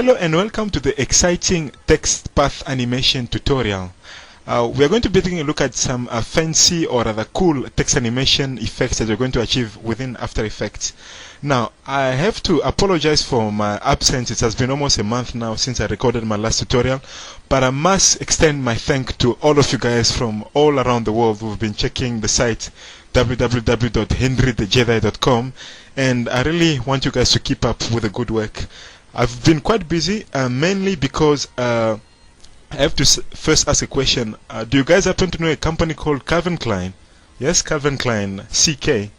Hello and welcome to the exciting text path animation tutorial. We are going to be taking a look at some fancy or rather cool text animation effects that we're going to achieve within After Effects. Now, I have to apologize for my absence. It has been almost a month now since I recorded my last tutorial, but I must extend my thanks to all of you guys from all around the world who've been checking the site www.henrythejedi.com, and I really want you guys to keep up with the good work. I've been quite busy, mainly because I have to first ask a question. Do you guys happen to know a company called Calvin Klein? Yes, Calvin Klein, CK.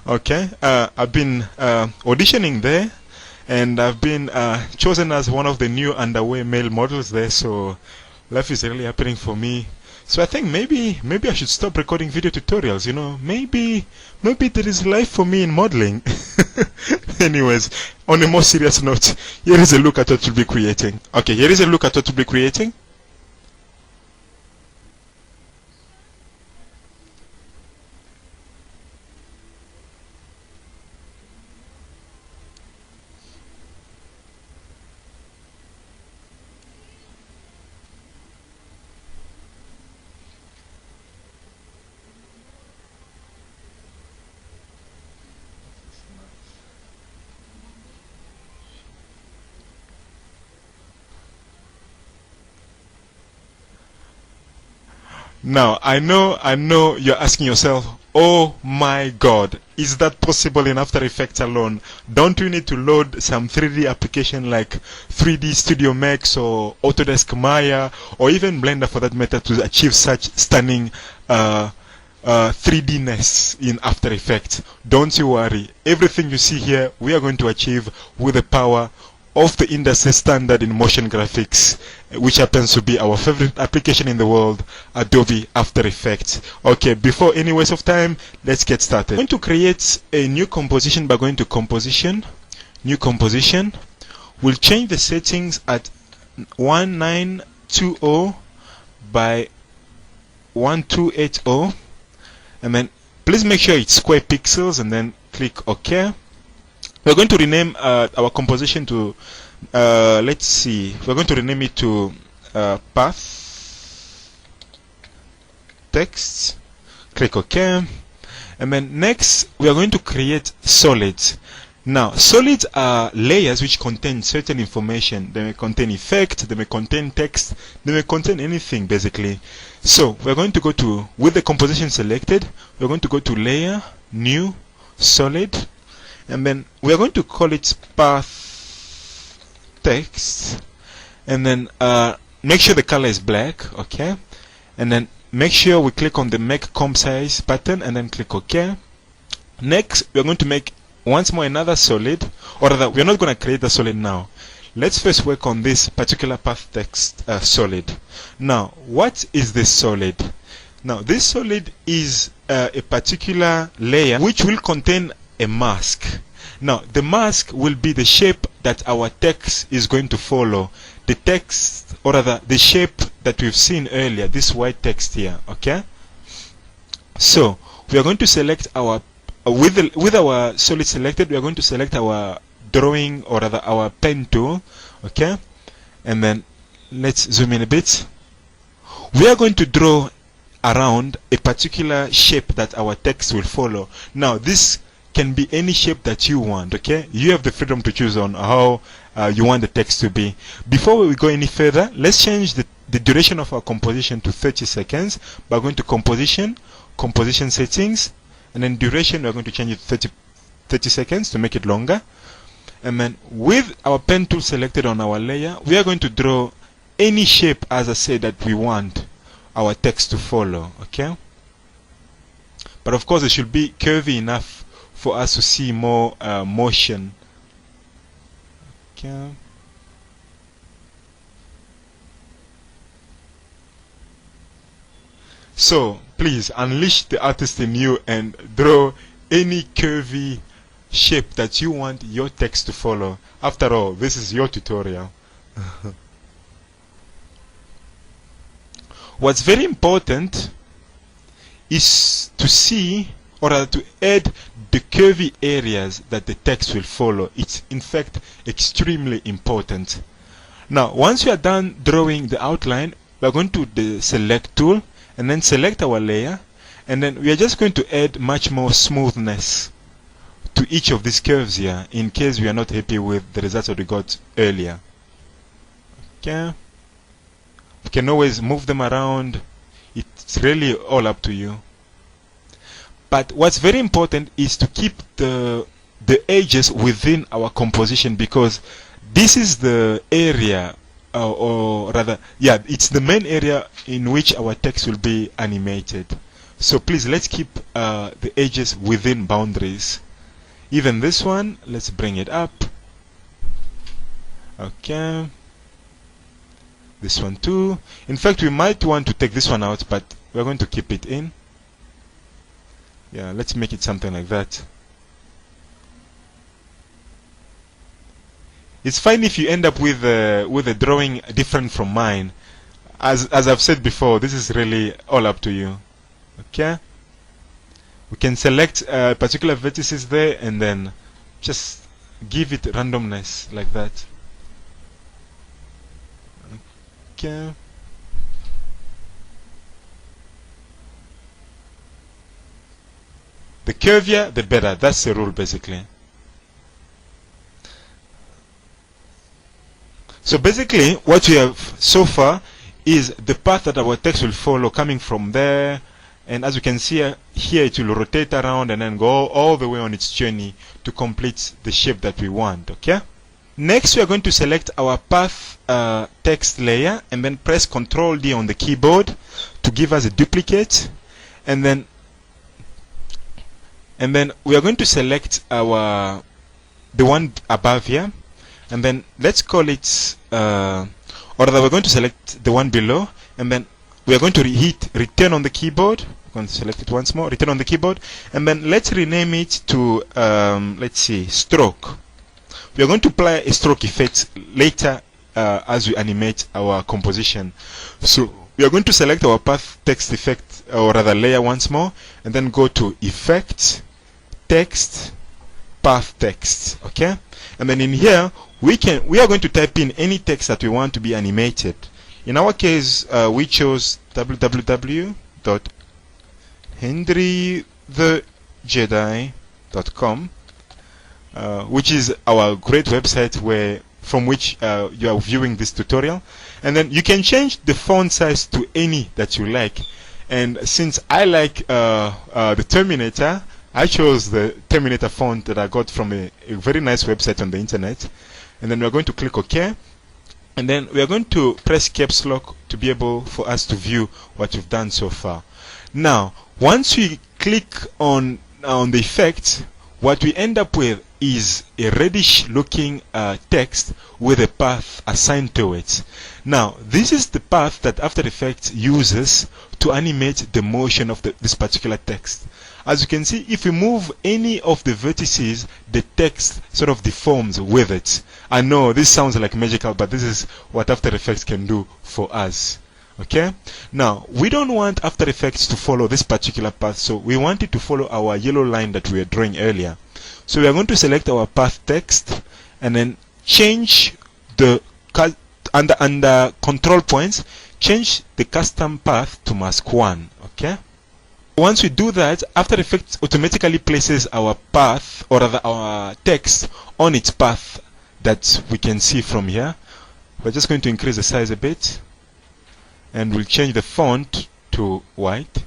Okay, I've been auditioning there, and I've been chosen as one of the new underway male models there, so life is really happening for me. So I think maybe I should stop recording video tutorials, you know. Maybe there is life for me in modeling. Anyways, on a more serious note, here is a look at what we'll be creating. Okay, here is a look at what we'll be creating. Now, I know you're asking yourself, oh my god, is that possible in After Effects alone? Don't you need to load some 3D application like 3D Studio Max or Autodesk Maya or even Blender for that matter to achieve such stunning 3D-ness in After Effects? Don't you worry. Everything you see here, we are going to achieve with the power of the industry standard in motion graphics, which happens to be our favorite application in the world, Adobe After Effects. Okay, before any waste of time, let's get started. I'm going to create a new composition by going to Composition, New Composition. We'll change the settings at 1920 by 1280, and then please make sure it's square pixels, and then click OK. We're going to rename our composition to, let's see, we're going to rename it to Path Text. Click OK. And then next, we are going to create solids. Now, solids are layers which contain certain information. They may contain effect, they may contain text, they may contain anything basically. So, we're going to go to, with the composition selected, we're going to go to Layer, New, Solid. And then we are going to call it Path Text, and then make sure the color is black, okay, and then make sure we click on the Make Comp Size button and then click OK. Next, we are going to make once more another solid, or rather we are not going to create a solid now. Let's first work on this particular Path Text solid. Now, what is this solid? Now, this solid is a particular layer which will contain a mask. Now, the mask will be the shape that our text is going to follow. The text, or rather, the shape that we've seen earlier, this white text here, okay? So, we are going to select our, with our solid selected, we are going to select our drawing, or rather, our pen tool, okay? And then, let's zoom in a bit. We are going to draw around a particular shape that our text will follow. Now, this can be any shape that you want, okay? You have the freedom to choose on how you want the text to be. Before we go any further, let's change the duration of our composition to 30 seconds by going to Composition, Composition Settings, and then duration, we're going to change it to 30 seconds to make it longer. And then with our pen tool selected on our layer, we are going to draw any shape, as I said, that we want our text to follow, okay? But of course, it should be curvy enough for us to see more motion. Okay. So please unleash the artist in you and draw any curvy shape that you want your text to follow. After all, this is your tutorial. What's very important is to see, or to add the curvy areas that the text will follow. It's in fact extremely important. Now once we are done drawing the outline, we are going to the select tool and then select our layer, and then we are just going to add much more smoothness to each of these curves here in case we are not happy with the results that we got earlier. Okay, you can always move them around. It's really all up to you. But what's very important is to keep the edges within our composition, because this is the area, or rather, yeah, it's the main area in which our text will be animated. So please, let's keep the edges within boundaries. Even this one, let's bring it up. Okay. This one too. In fact, we might want to take this one out, but we're going to keep it in. Yeah, let's make it something like that. It's fine if you end up with a drawing different from mine. As I've said before, this is really all up to you. Okay? We can select particular vertices there and then just give it randomness like that. Okay. The curvier, the better. That's the rule basically. So basically, what we have so far is the path that our text will follow coming from there. And as you can see here, it will rotate around and then go all the way on its journey to complete the shape that we want. Okay? Next, we are going to select our path text layer and then press Ctrl D on the keyboard to give us a duplicate. And then we are going to select the one above here. And then let's call it, or rather, we're going to select the one below. And then we are going to hit return on the keyboard. We're going to select it once more, return on the keyboard. And then let's rename it to, let's see, stroke. We are going to apply a stroke effect later as we animate our composition. So we are going to select our path text effect, or rather layer once more, and then go to effect, text, path text. Okay? And then in here, we are going to type in any text that we want to be animated. In our case, we chose www.henrythejedi.com, which is our great website from which you are viewing this tutorial. And then you can change the font size to any that you like. And since I like the Terminator, I chose the Terminator font that I got from a very nice website on the internet. And then we are going to click OK. And then we are going to press caps lock to be able for us to view what we've done so far. Now, once we click on the effect, what we end up with is a reddish looking text with a path assigned to it. Now, this is the path that After Effects uses to animate the motion of this particular text. As you can see, if we move any of the vertices, the text sort of deforms with it. I know this sounds like magical, but this is what After Effects can do for us. Okay? Now, we don't want After Effects to follow this particular path, so we want it to follow our yellow line that we were drawing earlier. So we are going to select our path text and then change the under control points, change the custom path to mask 1. Okay? Once we do that, After Effects automatically places our path, or rather our text, on its path that we can see from here. We're just going to increase the size a bit, and we'll change the font to white.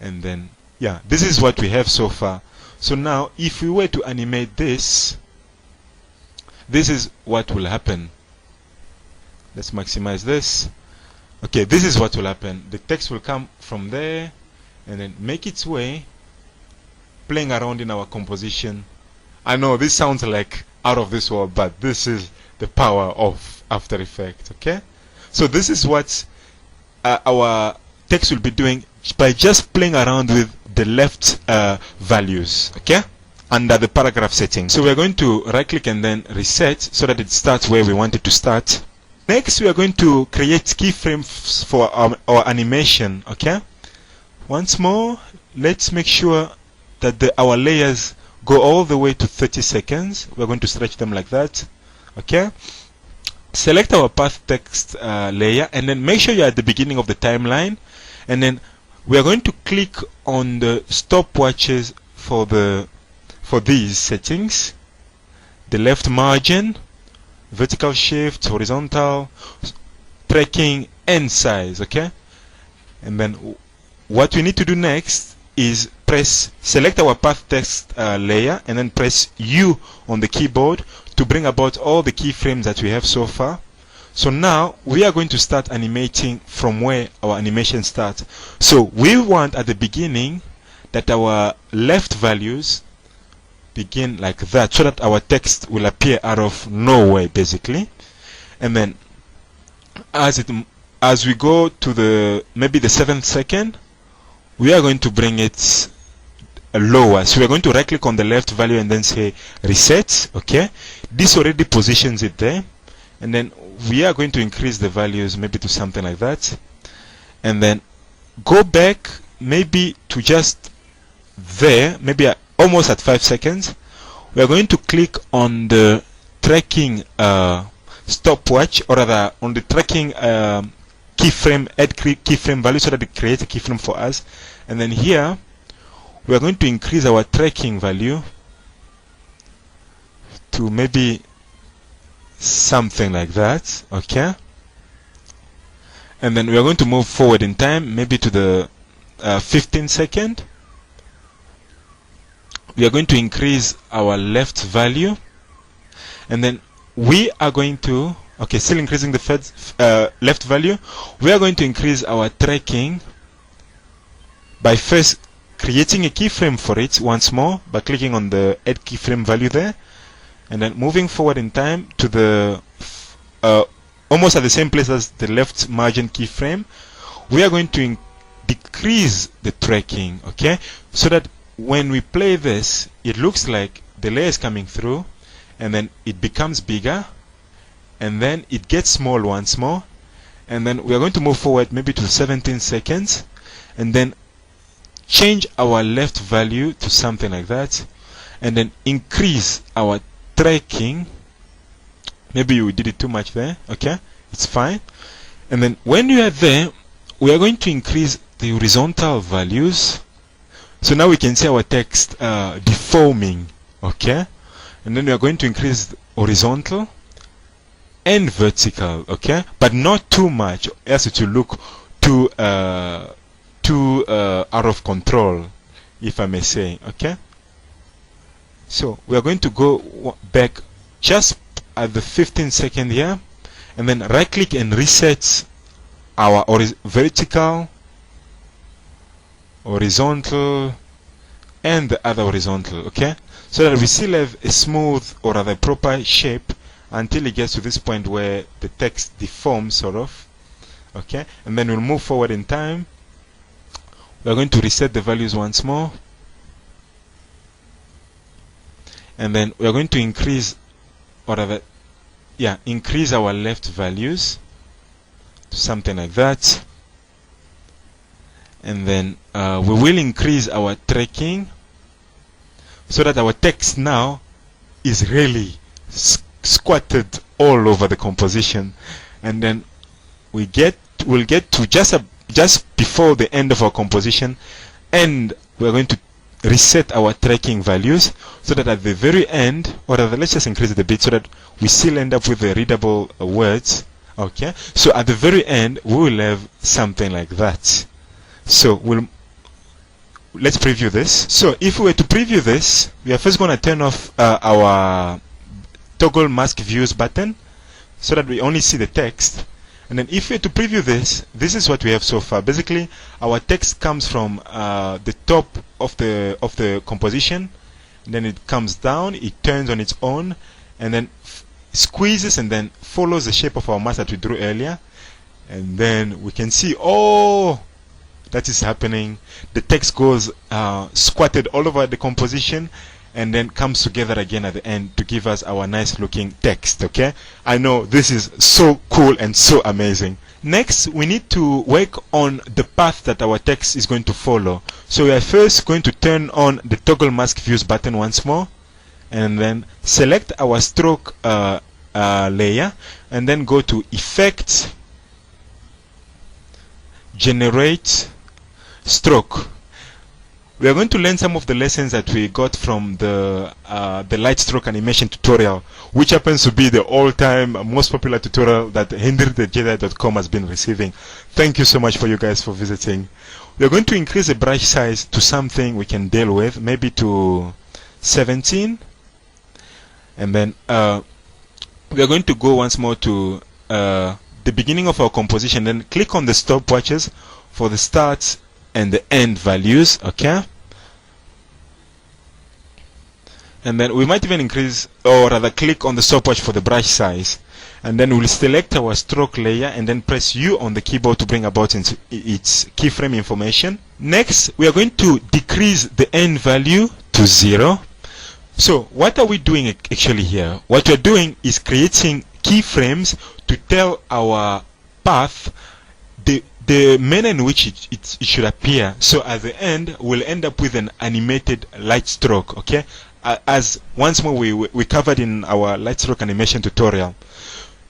And then, yeah, this is what we have so far. So now, if we were to animate this, this is what will happen. Let's maximize this. Okay, this is what will happen. The text will come from there and then make its way, playing around in our composition. I know this sounds like out of this world, but this is the power of After Effects. Okay, so this is what our text will be doing by just playing around with the left values. Okay, under the paragraph setting. So we're going to right click and then reset so that it starts where we want it to start. Next, we are going to create keyframes for our animation. Okay, once more, let's make sure that our layers go all the way to 30 seconds. We're going to stretch them like that. Okay, select our path text layer, and then make sure you're at the beginning of the timeline, and then we are going to click on the stopwatches for these settings: the left margin, vertical shift, horizontal, tracking, and size. Okay, and then what we need to do next is select our path text layer, and then press U on the keyboard to bring about all the keyframes that we have so far. So now we are going to start animating from where our animation starts. So we want at the beginning that our left values begin like that, so that our text will appear out of nowhere basically. And then as we go to maybe the 7th second, we are going to bring it lower. So we are going to right click on the left value and then say reset. Okay, this already positions it there, and then we are going to increase the values maybe to something like that, and then go back maybe to just there, maybe almost at 5 seconds. We are going to click on the tracking stopwatch, or rather on the tracking keyframe, add keyframe value, so that it creates a keyframe for us. And then here we are going to increase our tracking value to maybe something like that. Okay, and then we are going to move forward in time maybe to the 15th second. We are going to increase our left value, and then we are going to, okay, still increasing the left value, we are going to increase our tracking by first creating a keyframe for it once more by clicking on the add keyframe value there, and then moving forward in time to the almost at the same place as the left margin keyframe. We are going to decrease the tracking, okay, so that when we play this, it looks like the layer is coming through, and then it becomes bigger, and then it gets small once more, and then we are going to move forward maybe to 17 seconds, and then change our left value to something like that, and then increase our tracking. Maybe we did it too much there. Okay, it's fine. And then when you are there, we are going to increase the horizontal values. So now we can see our text deforming. Okay, and then we are going to increase the horizontal and vertical. Okay, but not too much, else it will look too out of control, if I may say. Okay, so we are going to go back just at the 15th second here, and then right click and reset our vertical, horizontal, and the other horizontal. Okay, so that we still have a smooth, or rather proper shape until it gets to this point where the text deforms sort of. Okay, and then we'll move forward in time. We are going to reset the values once more, and then we are going to increase, or rather, yeah, increase our left values to something like that, and then we will increase our tracking so that our text now is really squatted all over the composition, and then we'll get to just before the end of our composition, and we're going to reset our tracking values so that at the very end, or rather, let's just increase it a bit so that we still end up with the readable words. Okay, so at the very end we will have something like that. So let's preview this. So if we were to preview this, we are first going to turn off our toggle mask views button so that we only see the text. And then if we were to preview this, this is what we have so far. Basically, our text comes from the top of the composition, and then it comes down, it turns on its own, and then squeezes and then follows the shape of our mask that we drew earlier. And then we can see, oh, that is happening. The text goes squatted all over the composition, and then comes together again at the end to give us our nice looking text. Okay, I know this is so cool and so amazing. Next, we need to work on the path that our text is going to follow. So we are first going to turn on the toggle mask views button once more, and then select our stroke layer, and then go to Effect, Generate, Stroke. We are going to learn some of the lessons that we got from the light stroke animation tutorial, which happens to be the all-time most popular tutorial that Henrythejedi.com has been receiving. Thank you so much for you guys for visiting. We are going to increase the brush size to something we can deal with, maybe to 17, and then we are going to go once more to the beginning of our composition, then click on the stopwatches for the start and the end values, okay? And then we might even increase, or rather click on the stopwatch for the brush size, and then we'll select our stroke layer and then press U on the keyboard to bring about its keyframe information. Next, we are going to decrease the end value to 0. So what are we doing actually here? What we're doing is creating keyframes to tell our path the manner in which it should appear. So at the end, we'll end up with an animated light stroke, okay? As once more we covered in our light stroke animation tutorial.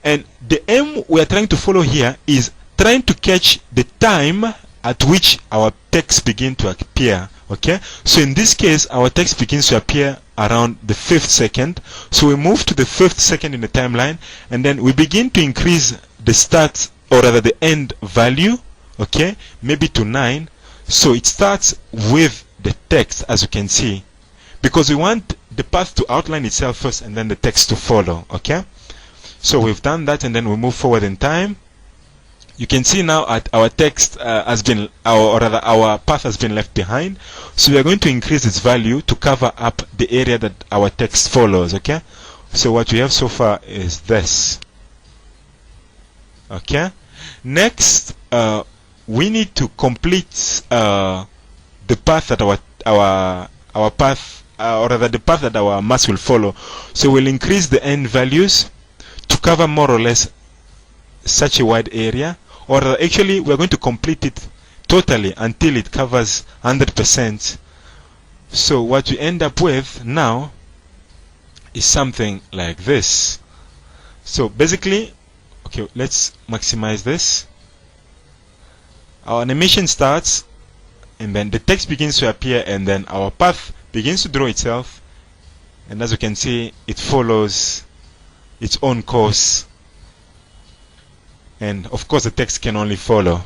And the aim we are trying to follow here is trying to catch the time at which our text begin to appear, okay? So in this case, our text begins to appear around the 5th second. So we move to the 5th second in the timeline, and then we begin to increase the start, or rather the end value, okay, maybe to 9. So it starts with the text, as you can see, because we want the path to outline itself first and then the text to follow, okay? So we've done that, and then we move forward in time. You can see now our text has been, or rather our path has been left behind. So we are going to increase its value to cover up the area that our text follows, okay? So what we have so far is this, okay? Next, we need to complete the path that our path, or rather the path that our mask will follow. So we'll increase the end values to cover more or less such a wide area, or actually we're going to complete it totally until it covers 100%. So what we end up with now is something like this. So basically, okay, let's maximize this. Our animation starts, and then the text begins to appear, and then our path begins to draw itself, and as you can see, it follows its own course, and of course the text can only follow.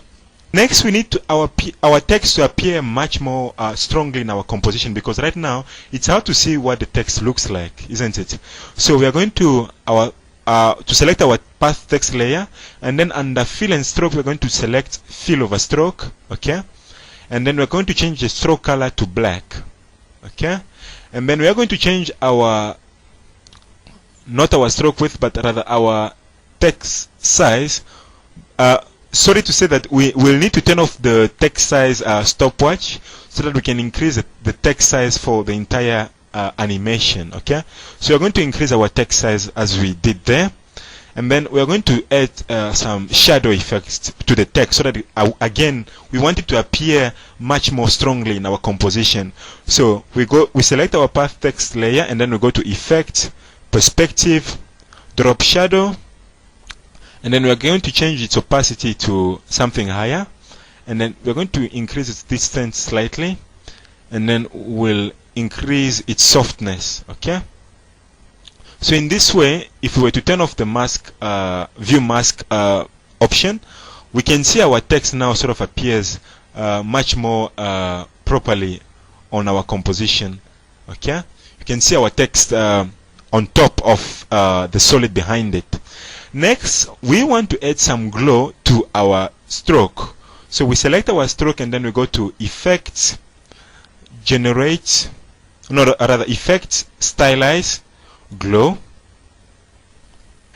Next, we need our text to appear much more strongly in our composition, because right now it's hard to see what the text looks like, isn't it? So we are going to select our path text layer, and then under fill and stroke we're going to select fill over stroke, okay? And then we're going to change the stroke color to black, okay? And then we are going to change our, not our stroke width, but rather our text size. Sorry to say that we will need to turn off the text size stopwatch so that we can increase the text size for the entire animation, okay? So we're going to increase our text size as we did there, and then we are going to add some shadow effects to the text so that again we want it to appear much more strongly in our composition. So we select our path text layer, and then we go to Effect, Perspective, Drop Shadow, and then we are going to change its opacity to something higher, and then we're going to increase its distance slightly, and then we'll increase its softness, okay? So in this way, if we were to turn off the mask, view mask option, we can see our text now sort of appears much more properly on our composition, okay? You can see our text on top of the solid behind it. Next, we want to add some glow to our stroke. So we select our stroke, and then we go to Effect, Generate, no, rather Effect, Stylize, Glow.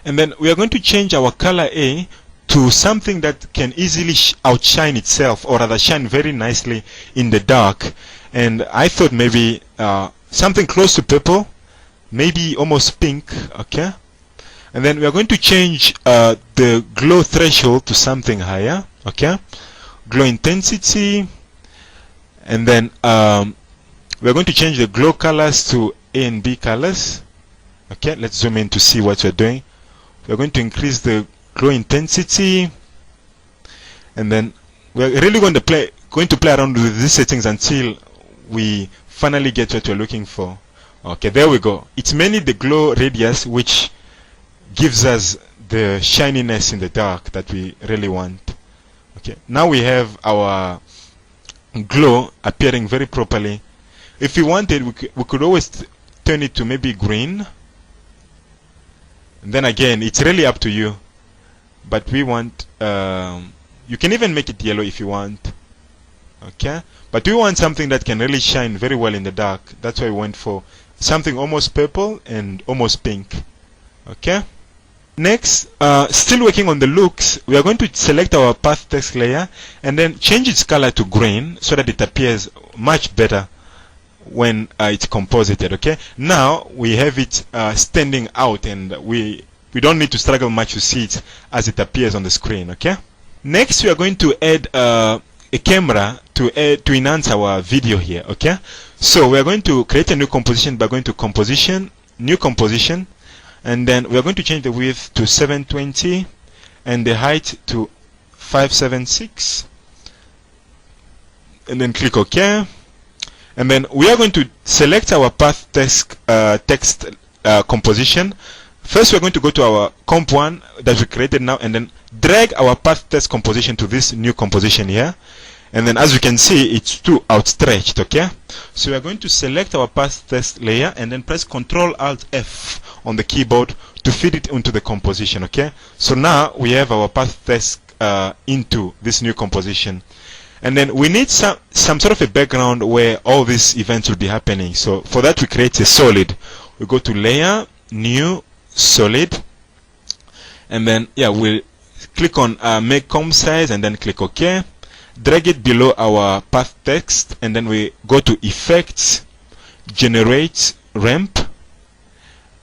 And then we are going to change our color A to something that can easily outshine itself, or rather shine very nicely in the dark. And I thought maybe something close to purple, maybe almost pink, okay? And then we are going to change the glow threshold to something higher, okay? Glow intensity, and then we are going to change the glow colors to A and B colors. Okay, let's zoom in to see what we're doing. we're going to increase the glow intensity, and then we're really going to play around with these settings until we finally get what we're looking for. Okay, there we go. It's mainly the glow radius which gives us the shininess in the dark that we really want. Okay, now we have our glow appearing very properly. If we wanted, we could always turn it to maybe green. And then again, it's really up to you. But we want, you can even make it yellow if you want. Okay, but we want something that can really shine very well in the dark. That's why we went for something almost purple and almost pink. Okay, next, still working on the looks, we are going to select our path text layer and then change its color to green so that it appears much better when it's composited. Okay, now we have it standing out, and we don't need to struggle much to see it as it appears on the screen. Okay, next we are going to add a camera to enhance our video here. Okay, so we are going to create a new composition by going to composition, new composition, and then we are going to change the width to 720 and the height to 576, and then click OK. And then we are going to select our path text composition. First, we're going to go to our comp 1 that we created now, and then drag our path text composition to this new composition here. And then, as you can see, it's too outstretched. Okay, so we are going to select our path text layer and then press Ctrl Alt F on the keyboard to feed it into the composition. Okay, so now we have our path text into this new composition. And then we need some sort of a background where all these events will be happening. So for that, we create a solid. We go to Layer, New, Solid, and then we'll click on Make Comp Size and then click OK. Drag it below our path text, and then we go to Effects, Generate Ramp,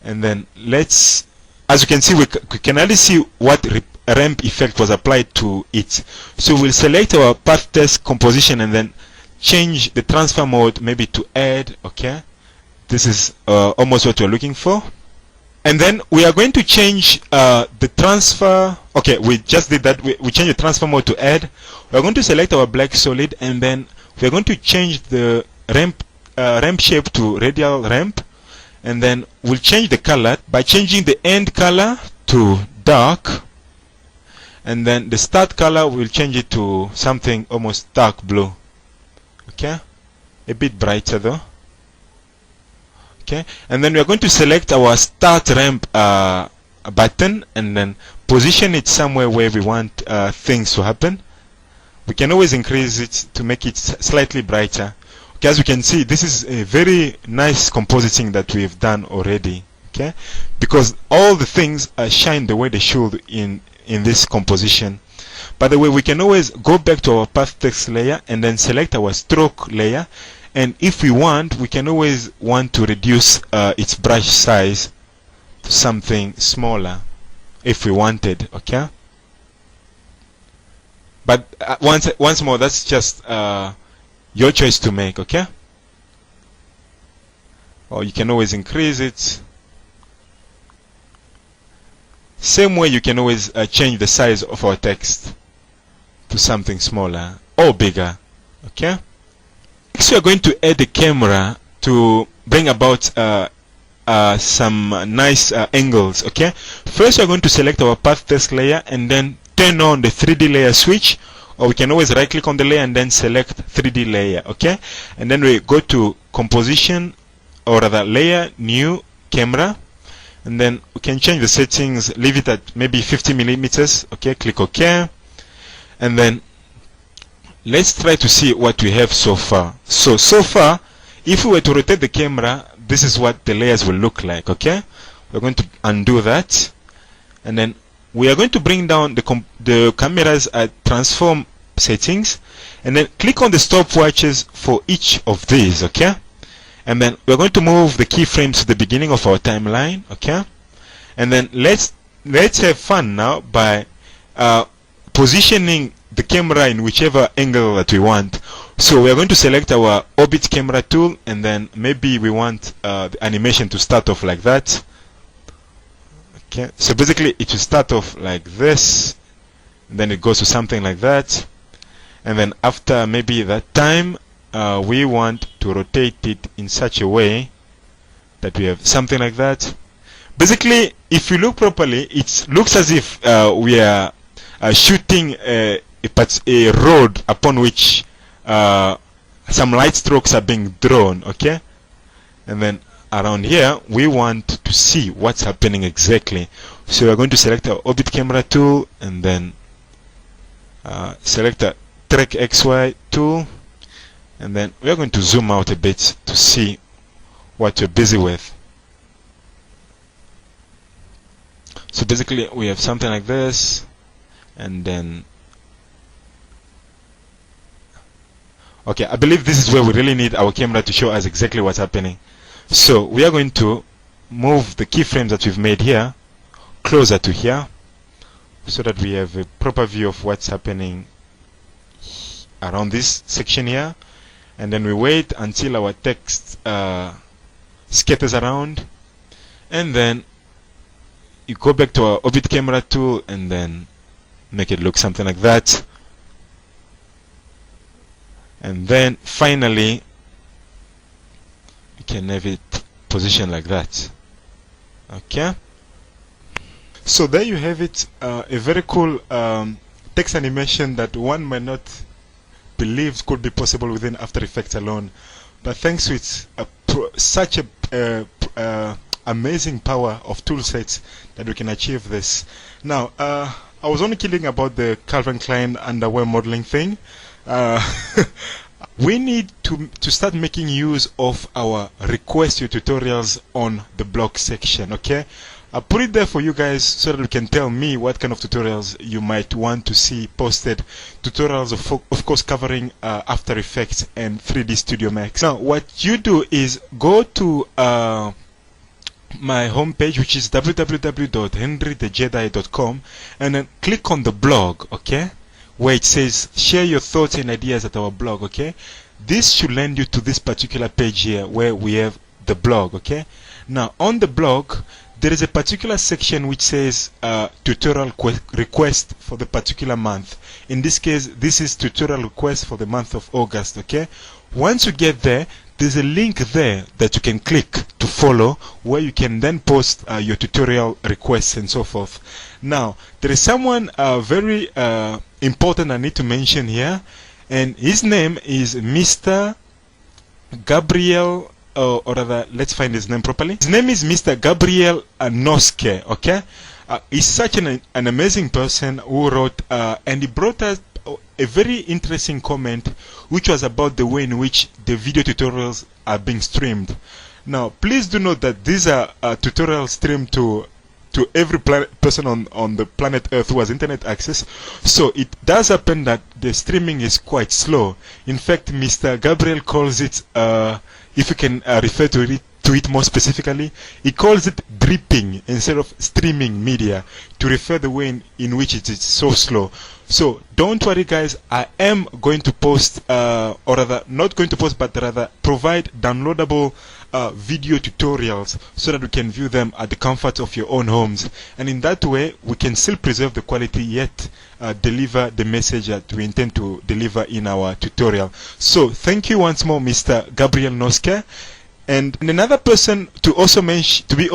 and then let's, as you can see, we can only see what ramp effect was applied to it. So we'll select our path text composition and then change the transfer mode maybe to add. Okay, this is almost what we're looking for. And then we are going to change the transfer. Okay, we just did that. We change the transfer mode to add. We're going to select our black solid, and then we're going to change the ramp shape to radial ramp, and then we'll change the color by changing the end color to dark, and then the start color we'll change it to something almost dark blue. Okay, a bit brighter though. Okay, and then we are going to select our start ramp button and then position it somewhere where we want things to happen. We can always increase it to make it slightly brighter. Okay, as you can see, this is a very nice compositing that we've done already. Okay, because all the things shine the way they should in this composition. By the way, we can always go back to our path text layer and then select our stroke layer, and if we want, we can always want to reduce its brush size to something smaller if we wanted. Okay, but once more, that's just your choice to make. Okay, or you can always increase it. Same way, you can always change the size of our text to something smaller or bigger. Okay, next we are going to add a camera to bring about some nice angles. Okay, first we are going to select our path text layer and then turn on the 3D layer switch, or we can always right click on the layer and then select 3D layer. Okay, and then we go to composition, or rather layer, new, camera, and then we can change the settings, leave it at maybe 50 millimeters. Okay, click OK, and then let's try to see what we have so far. So far, if we were to rotate the camera, this is what the layers will look like. Okay, we're going to undo that, and then we are going to bring down the camera's transform settings, and then click on the stopwatches for each of these. Okay, and then we're going to move the keyframes to the beginning of our timeline. Okay, and then let's have fun now by positioning the camera in whichever angle that we want. So we are going to select our orbit camera tool, and then maybe we want the animation to start off like that. Okay, so basically it will start off like this, then it goes to something like that, and then after maybe that time we want to rotate it in such a way that we have something like that. Basically, if you look properly, it looks as if we are shooting a road upon which some light strokes are being drawn. Okay, and then around here we want to see what's happening exactly. So we're going to select our orbit camera tool, and then select a track XY tool, and then we're going to zoom out a bit to see what we're busy with. So basically we have something like this, and then okay, I believe this is where we really need our camera to show us exactly what's happening. So we are going to move the keyframes that we've made here closer to here, so that we have a proper view of what's happening around this section here, and then we wait until our text scatters around, and then you go back to our orbit camera tool and then make it look something like that, and then finally you can have it positioned like that. Okay, so there you have it, a very cool text animation that one might not believe could be possible within After Effects alone, but thanks to its such a amazing power of tool sets that we can achieve this. Now I was only kidding about the Calvin Klein underwear modeling thing. We need to start making use of our request your tutorials on the blog section. Okay, I put it there for you guys so that you can tell me what kind of tutorials you might want to see posted. Tutorials of course covering After Effects and 3D Studio Max. Now what you do is go to my homepage, which is www.henrythejedi.com, and then click on the blog, okay, where it says share your thoughts and ideas at our blog. Okay, this should land you to this particular page here where we have the blog. Okay, now on the blog there is a particular section which says tutorial request for the particular month. In this case, this is tutorial request for the month of August. Okay, once you get there, there's a link there that you can click to follow, where you can then post your tutorial requests and so forth. Now there is someone very important I need to mention here, and his name is Mr. Gabriel, or rather, let's find his name properly. His name is Mr. Gabriel Noske. Okay, he's such an amazing person who wrote and he brought us a very interesting comment, which was about the way in which the video tutorials are being streamed. Now please do note that these are tutorials streamed to every person on the planet Earth who has internet access. So it does happen that the streaming is quite slow. In fact, Mr. Gabriel calls it, if you can refer to it more specifically, he calls it dripping instead of streaming media, to refer the way in which it is so slow. So don't worry guys, I am going to post, or rather not going to post, but rather provide downloadable video tutorials so that we can view them at the comfort of your own homes, and in that way we can still preserve the quality yet deliver the message that we intend to deliver in our tutorial. So thank you once more, Mr. Gabriel Noske. And another person to be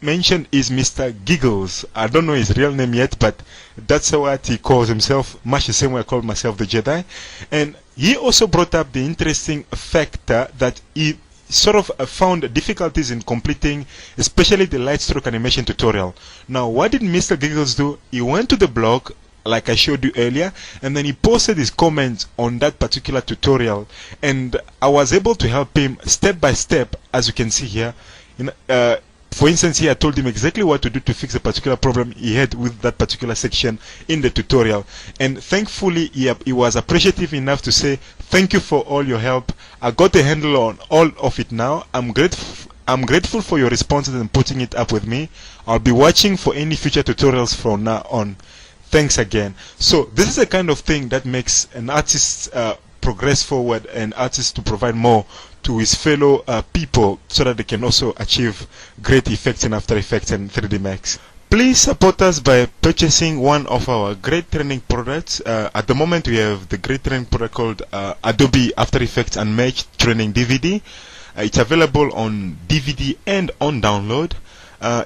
mentioned is Mr. Giggles. I don't know his real name yet, but that's what he calls himself, much the same way I call myself the Jedi. And he also brought up the interesting factor that he sort of found difficulties in completing, especially the light stroke animation tutorial. Now what did Mr. Giggles do? He went to the blog, like I showed you earlier, and then he posted his comments on that particular tutorial, and I was able to help him step by step, as you can see here. For instance, here I told him exactly what to do to fix a particular problem he had with that particular section in the tutorial, and thankfully he was appreciative enough to say thank you for all your help. I got a handle on all of it now. I'm grateful for your responses and putting it up with me. I'll be watching for any future tutorials from now on. Thanks again. So this is a kind of thing that makes an artist progress forward, and artist to provide more to his fellow people so that they can also achieve great effects in After Effects and 3D Max. Please support us by purchasing one of our great training products. At the moment, we have the great training product called Adobe After Effects Unmatched Training DVD. It's available on DVD and on download.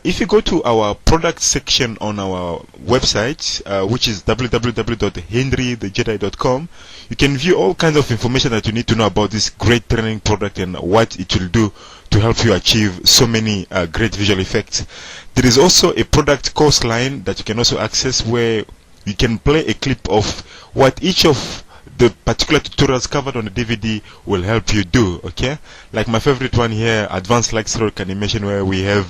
If you go to our product section on our website, which is www.henrythejedi.com, you can view all kinds of information that you need to know about this great training product and what it will do to help you achieve so many great visual effects. There is also a product course line that you can also access, where you can play a clip of what each of the particular tutorials covered on the DVD will help you do. Okay, like my favorite one here, advanced light stroke animation, where we have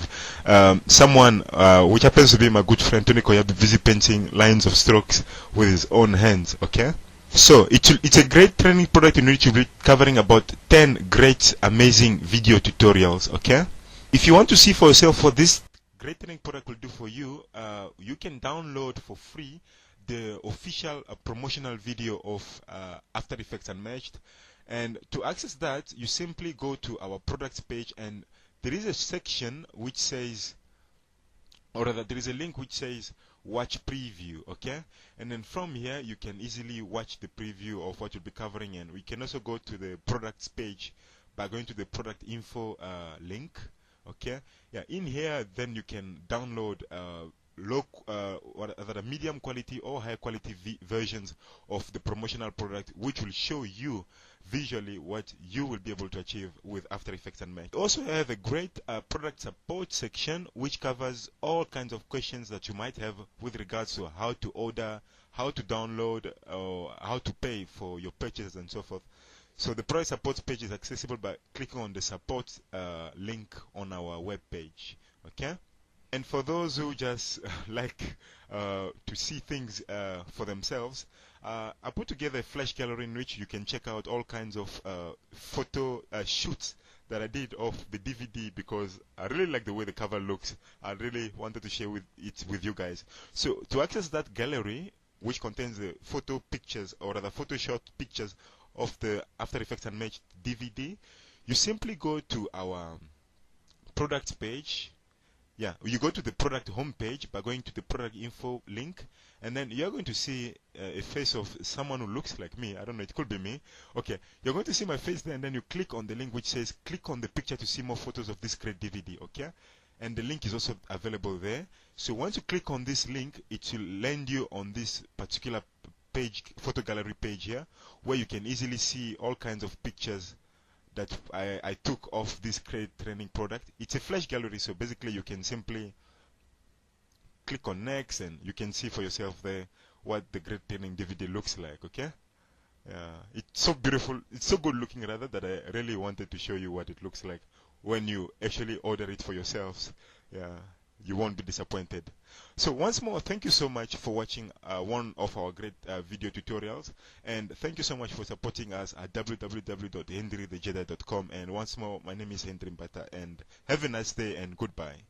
someone which happens to be my good friend Tony Koyabi, busy painting lines of strokes with his own hands. Okay, so it's a great training product in which you'll be covering about 10 great amazing video tutorials. Okay, if you want to see for yourself what this great training product will do for you, you can download for free the official promotional video of After Effects Unmatched. And to access that, you simply go to our products page, and there is a section which says, or rather there is a link which says watch preview. Okay, and then from here you can easily watch the preview of what you'll be covering. And we can also go to the products page by going to the product info link. Okay, yeah, in here then you can download low medium quality or high quality versions of the promotional product, which will show you visually what you will be able to achieve with After Effects Unmatched. We also have a great product support section which covers all kinds of questions that you might have with regards to how to order, how to download, or how to pay for your purchases and so forth. So the product support page is accessible by clicking on the support link on our web page. Okay, and for those who just like to see things for themselves, I put together a flash gallery in which you can check out all kinds of photo shoots that I did of the DVD, because I really like the way the cover looks. I really wanted to share it with you guys. So to access that gallery, which contains the photo pictures, or rather Photoshop pictures of the After Effects Unmatched DVD, you simply go to our product page. Yeah, you go to the product homepage by going to the product info link, and then you're going to see a face of someone who looks like me. I don't know, it could be me. Okay, you're going to see my face there, and then you click on the link which says click on the picture to see more photos of this great DVD. Okay, and the link is also available there. So once you click on this link, it will land you on this particular page, photo gallery page here, where you can easily see all kinds of pictures that I took of this great training product. It's a flash gallery, so basically you can simply click on next, and you can see for yourself there what the great training DVD looks like. Okay, it's so beautiful, it's so good looking rather, that I really wanted to show you what it looks like when you actually order it for yourselves. Yeah, you won't be disappointed. So once more, thank you so much for watching one of our great video tutorials, and thank you so much for supporting us at www.henrythejedi.com. And once more, my name is Henry Mbata, and have a nice day and goodbye.